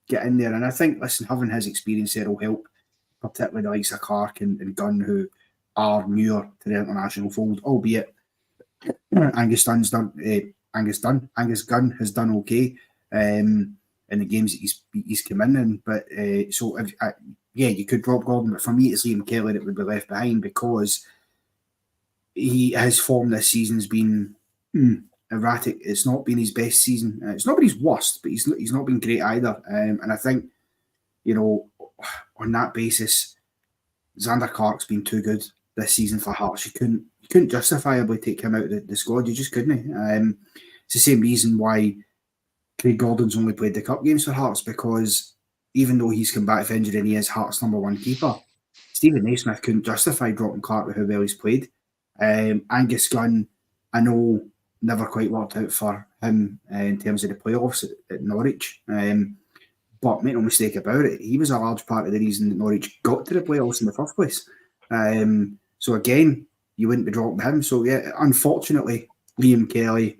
get in there. And I think, listen, having his experience there will help, particularly the likes of Clark and Gunn, who are newer to the international fold, albeit Angus Gunn has done okay in the games that he's come in. But you could drop Gordon, but for me, it's Liam Kelly that would be left behind because his form this season's been erratic. It's not been his best season. It's not been his worst, but he's not been great either. And I think, on that basis, Xander Clark's been too good this season for Hearts. You couldn't justifiably take him out of the squad. You just couldn't. It's the same reason why Craig Gordon's only played the cup games for Hearts, because even though he's come back from injury and he is Hearts' #1 keeper, Stephen Naismith couldn't justify dropping Clark with how well he's played. Angus Gunn, I know, never quite worked out for him in terms of the playoffs at Norwich. But make no mistake about it, he was a large part of the reason that Norwich got to the playoffs in the first place. So again, you wouldn't be dropping him. So yeah, unfortunately, Liam Kelly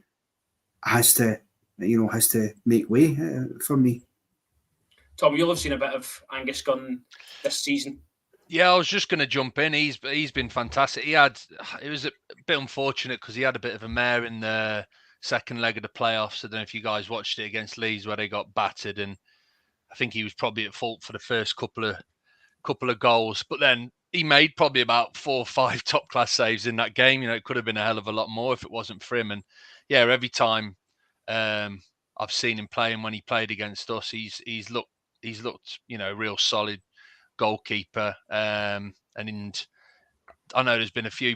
has to make way for me. Tom, you'll have seen a bit of Angus Gunn this season. Yeah, I was just going to jump in. He's been fantastic. It was a bit unfortunate because he had a bit of a mare in the second leg of the playoffs. I don't know if you guys watched it against Leeds where they got battered, and I think he was probably at fault for the first couple of goals. But then he made probably about 4 or 5 top class saves in that game. It could have been a hell of a lot more if it wasn't for him. And yeah, every time I've seen him playing, when he played against us, he's looked a real solid goalkeeper. And I know there's been a few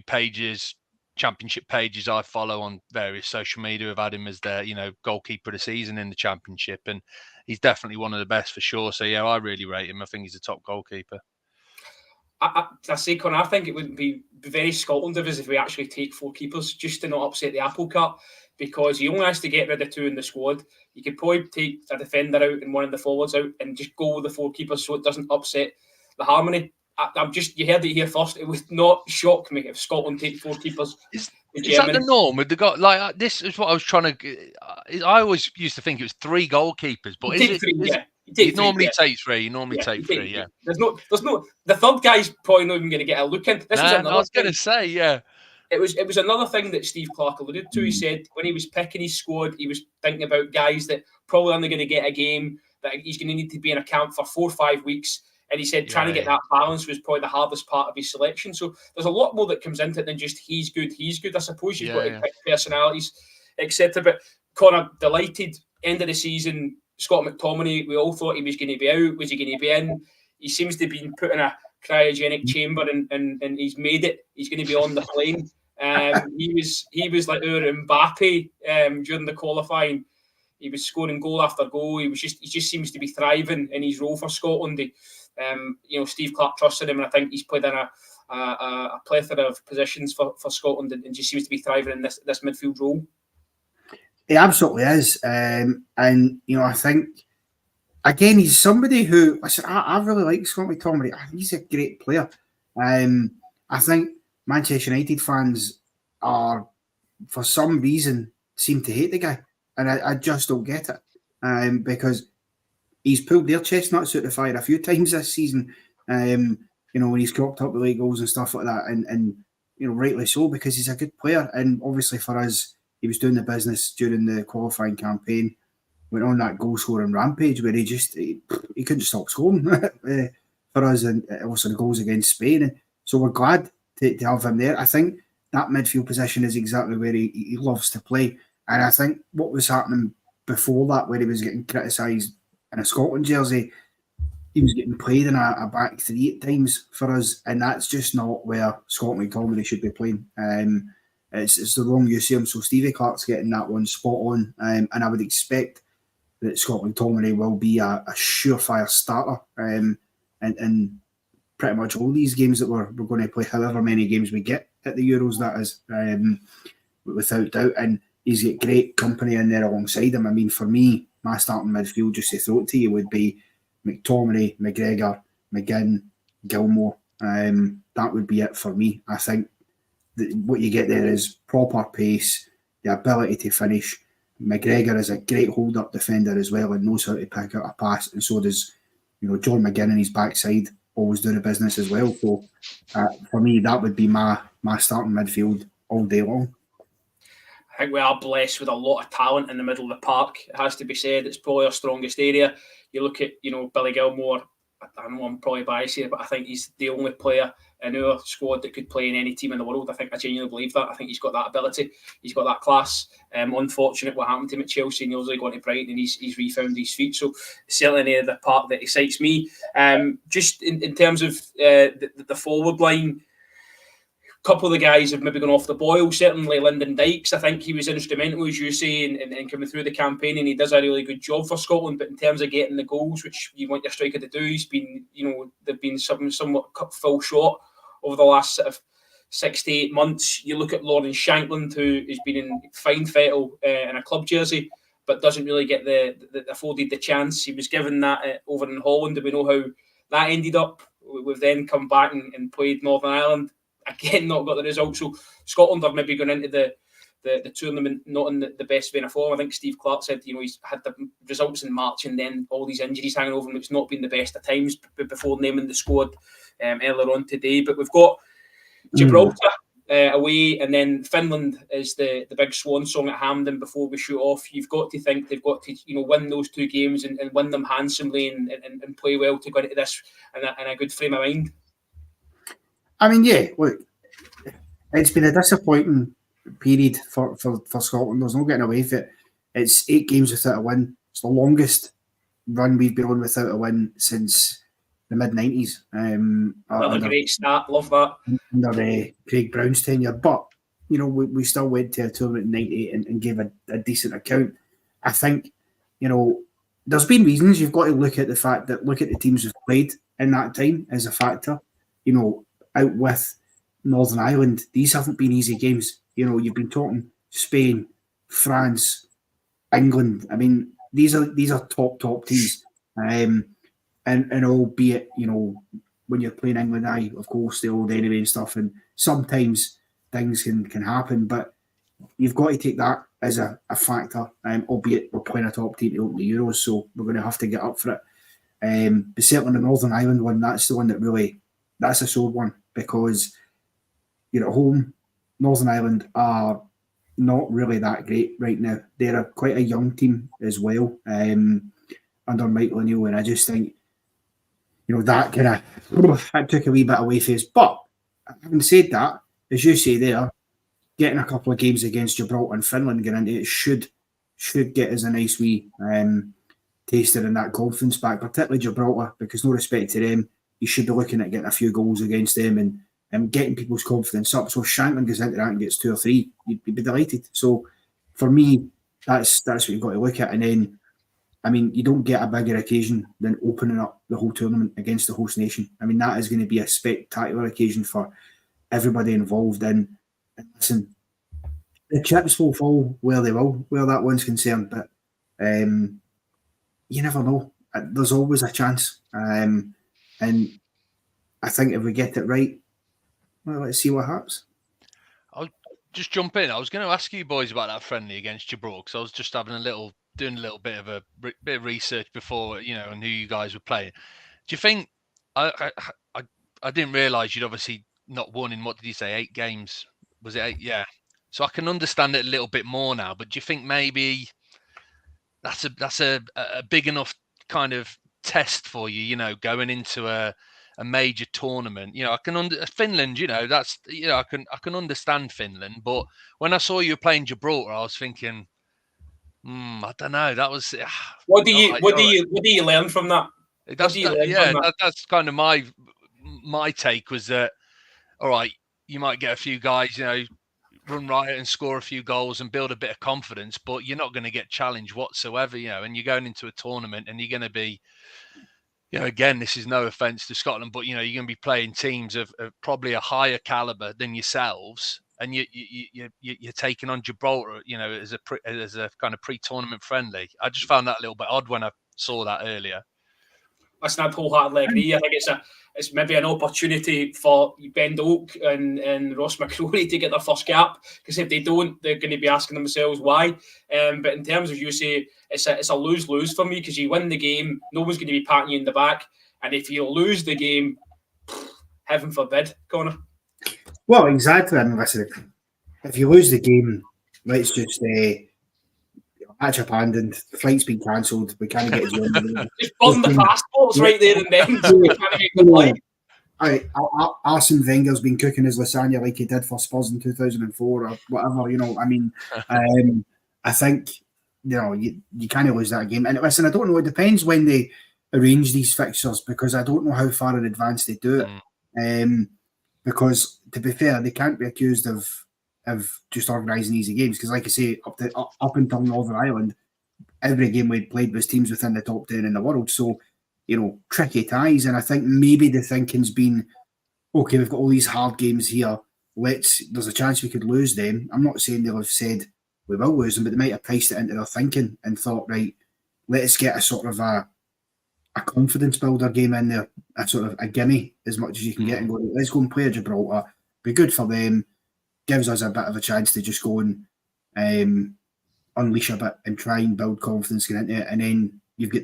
championship pages I follow on various social media have had him as their goalkeeper of the season in the championship, and he's definitely one of the best for sure. So yeah, I really rate him. I think he's a top goalkeeper. I say, Connor, I think it would be very Scotland of us if we actually take 4 keepers just to not upset the apple cart, because he only has to get rid of 2 in the squad. You could probably take a defender out and one of the forwards out and just go with the 4 keepers so it doesn't upset the harmony. You heard it here first. It would not shock me if Scotland take 4 keepers. Is that the norm with the guy? Like, this is what I was trying to. I always used to think it was 3 goalkeepers, but you normally take 3. You normally take 3. Yeah. There's no. The third guy's probably not even going to get a look in. I was going to say, yeah. It was another thing that Steve Clarke alluded to. He said when he was picking his squad, he was thinking about guys that probably only going to get a game, that he's going to need to be in a camp for 4 or 5 weeks. And he said trying to get that balance was probably the hardest part of his selection. So there's a lot more that comes into it than just he's good. I suppose you've got to pick personalities, etc. But Connor, delighted. End of the season, Scott McTominay, we all thought he was going to be out. Was he going to be in? He seems to have been put in a cryogenic chamber and he's made it. He's going to be on the plane. He was like our Mbappe during the qualifying. He was scoring goal after goal. He just seems to be thriving in his role for Scotland. Steve Clarke trusted him, and I think he's played in a plethora of positions for Scotland, and just seems to be thriving in this midfield role. He absolutely is, and I think again he's somebody who I really like Scott McTominay. He's a great player. I think Manchester United fans are, for some reason, seem to hate the guy, and I just don't get it, because he's pulled their chestnuts out the fire a few times this season, when he's cropped up the late goals and stuff like that, and rightly so, because he's a good player. And obviously for us, he was doing the business during the qualifying campaign, went on that goal scoring rampage where he couldn't stop scoring for us, and also the goals against Spain. And so we're glad to have him there. I think that midfield position is exactly where he loves to play. And I think what was happening before that, where he was getting criticised in a Scotland jersey, he was getting played in a back 3 at times for us, and that's just not where Scott McTominay should be playing. It's the wrong use of him. So Stevie Clarke's getting that one spot on, and I would expect that Scott McTominay will be a surefire starter in pretty much all these games that we're going to play, however many games we get at the Euros, that is, without doubt. And he's got great company in there alongside him. I mean, for me, my starting midfield, just to throw it to you, would be McTominay, McGregor, McGinn, Gilmore. That would be it for me. I think that what you get there is proper pace, the ability to finish. McGregor is a great hold-up defender as well and knows how to pick out a pass, and so does John McGinn on his backside, always doing the business as well. So for me, that would be my starting midfield all day long. I think we are blessed with a lot of talent in the middle of the park. It has to be said, it's probably our strongest area. You look at, Billy Gilmore, I know I'm probably biased here, but I think he's the only player in our squad that could play in any team in the world. I genuinely believe that. I think he's got that ability. He's got that class. Unfortunate what happened to him at Chelsea, and he's also gone to Brighton, and he's refound his feet. So certainly the part that excites me. Just in terms of the forward line, couple of the guys have maybe gone off the boil. Certainly Lyndon Dykes, I think he was instrumental, as you say, in coming through the campaign, and he does a really good job for Scotland. But in terms of getting the goals, which you want your striker to do, he's been, they've been somewhat cut full short over the last sort of 6 to 8 months. You look at Lawrence Shankland, who has been in fine fettle in a club jersey, but doesn't really get afforded the chance. He was given that over in Holland, and we know how that ended up. We've then come back and played Northern Ireland. Again, not got the result. So Scotland are maybe going into the tournament not in the best vein of form. I think Steve Clarke said, he's had the results in March and then all these injuries hanging over him. It's not been the best at times before naming the squad earlier on today. But we've got Gibraltar away, and then Finland is the big swan song at Hampden before we shoot off. You've got to think they've got to win those 2 games and win them handsomely and play well to go into this in a good frame of mind. I mean, yeah, look, it's been a disappointing period for Scotland. There's no getting away with it. It's 8 games without a win. It's the longest run we've been on without a win since the mid-90s. Another great start. Love that. Under Craig Brown's tenure. But, we still went to a tournament in 98 and gave a decent account. I think, there's been reasons. You've got to look at the fact that, look at the teams who've played in that time as a factor. Out with Northern Ireland, these haven't been easy games. You've been talking Spain, France, England. I mean, these are top teams. And albeit, when you're playing England, of course, the old enemy and stuff, and sometimes things can happen, but you've got to take that as a factor, albeit we're playing a top team to open the Euros, so we're going to have to get up for it. But certainly the Northern Ireland one, that's the one that really, that's a sore one, because you're at home. Northern Ireland are not really that great right now. They're quite a young team as well, under Michael O'Neill, and I just think, that kind of that took a wee bit away from us. But having said that, as you say there, getting a couple of games against Gibraltar and Finland getting into it should get us a nice wee taster in that confidence back, particularly Gibraltar, because no respect to them, you should be looking at getting a few goals against them and getting people's confidence up. So if Shankland goes into that and gets 2 or 3, you'd be delighted. So for me, that's what you've got to look at. And then, I mean, you don't get a bigger occasion than opening up the whole tournament against the host nation. I mean, that is going to be a spectacular occasion for everybody involved. And listen, the chips will fall where they will, where that one's concerned. But you never know. There's always a chance. And I think if we get it right, well, let's see what happens. I'll just jump in. I was going to ask you boys about that friendly against Gibraltar, because I was just doing a little bit of research before, and who you guys were playing. Do you think I didn't realise you'd obviously not won in, what did you say, 8 games? Was it 8? Yeah. So I can understand it a little bit more now. But do you think maybe that's a big enough kind of test for you, going into a major tournament? I can Finland, that's, I can understand Finland, but when I saw you playing Gibraltar, I was thinking, I don't know. That was what do you learn from that? That's kind of my take, was that, all right, you might get a few guys, run riot and score a few goals and build a bit of confidence, but you're not going to get challenged whatsoever, and you're going into a tournament and you're going to be, again, this is no offense to Scotland, but you're going to be playing teams of probably a higher caliber than yourselves, and you're taking on Gibraltar, as a kind of pre-tournament friendly. I just found that a little bit odd when I saw that earlier. Listen, I wholeheartedly agree. I think it's maybe an opportunity for Ben Doak and Ross McCrory to get their first cap, because if they don't, they're going to be asking themselves why. But in terms of, you say, it's a lose-lose for me, because you win the game, no one's going to be patting you in the back, and if you lose the game, heaven forbid, Connor. Well, exactly. And listen, if you lose the game, let's just hatch abandoned, flight's been cancelled, we can't get Germany. Just burn the passports right there and then, so we can't make the flight. Arsene Wenger's been cooking his lasagna like he did for Spurs in 2004 or whatever, you know. I mean, I think, you know, you can't lose that game. And listen, I don't know, it depends when they arrange these fixtures, because I don't know how far in advance they do it. Because, to be fair, they can't be accused of just organising easy games, because, like I say, up until Northern Ireland, every game we'd played was teams within the top 10 in the world. So, you know, tricky ties. And I think maybe the thinking's been, okay, we've got all these hard games here. There's a chance we could lose them. I'm not saying they'll have said we will lose them, but they might have priced it into their thinking and thought, right, let's get a sort of a confidence builder game in there, a sort of a gimme as much as you can get, and go, let's go and play at Gibraltar. Be good for them. Gives us a bit of a chance to just go and unleash a bit and try and build confidence going into it. And then you've got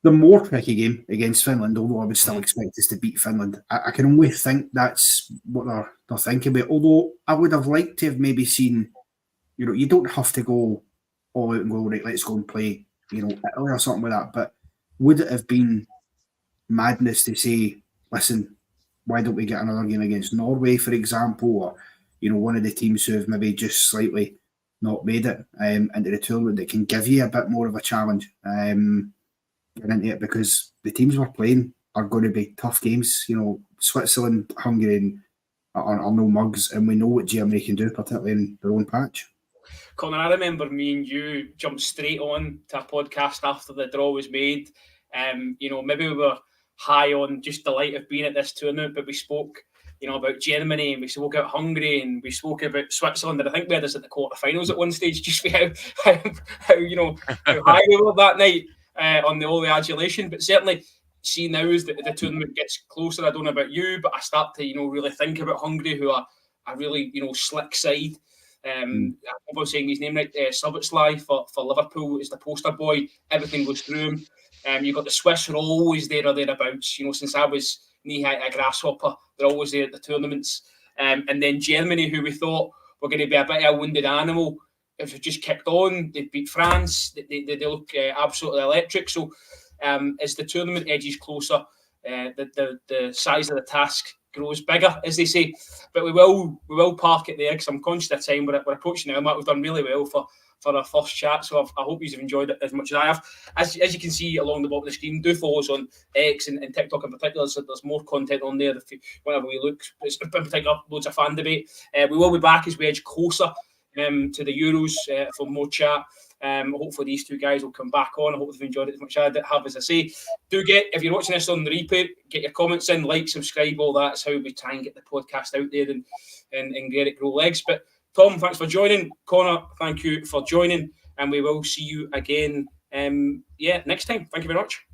the more tricky game against Finland, although I would still expect us to beat Finland. I can only think that's what they're thinking about. Although I would have liked to have maybe seen, you know, you don't have to go all out and go, right, let's go and play, you know, Italy or something like that. But would it have been madness to say, listen, why don't we get another game against Norway, for example, or, you know, one of the teams who have maybe just slightly not made it into the tournament that can give you a bit more of a challenge into it, because the teams we're playing are going to be tough games. You know, Switzerland, Hungary are no mugs, and we know what Germany can do, particularly in their own patch. Connor, I remember me and you jumped straight on to a podcast after the draw was made. You know, maybe we were high on just delight of being at this tournament, but we spoke, you know, about Germany, and we spoke about Hungary, and we spoke about Switzerland, and I think we had us at the quarterfinals at one stage, just for how you know, how high we were that night on all the adulation. But certainly, see now as the tournament gets closer, I don't know about you, but I start to, you know, really think about Hungary, who are a really, you know, slick side. I hope I'm saying his name right. Szoboszlai for Liverpool is the poster boy. Everything goes through him. You've got the Swiss who are always there or thereabouts. You know, since I was knee-high a grasshopper, they're always there at the tournaments. And then Germany, who we thought were going to be a bit of a wounded animal, if it just kicked on, they beat France. They look absolutely electric. So as the tournament edges closer, the size of the task grows bigger, as they say. But we will park it there, because I'm conscious of time. We're approaching now. We've done really well for our first chat, so I hope you've enjoyed it as much as I have. As you can see along the bottom of the screen, do follow us on X and TikTok in particular. So there's more content on there whenever we look. It's in particular loads of fan debate. We will be back as we edge closer to the Euros for more chat. Hopefully these two guys will come back on. I hope they've enjoyed it as much as I have. As I say, if you're watching this on the replay, get your comments in, like, subscribe, all that. That's how we try and get the podcast out there and get it grow legs. But Tom, thanks for joining. Connor, thank you for joining, and we will see you again next time. Thank you very much.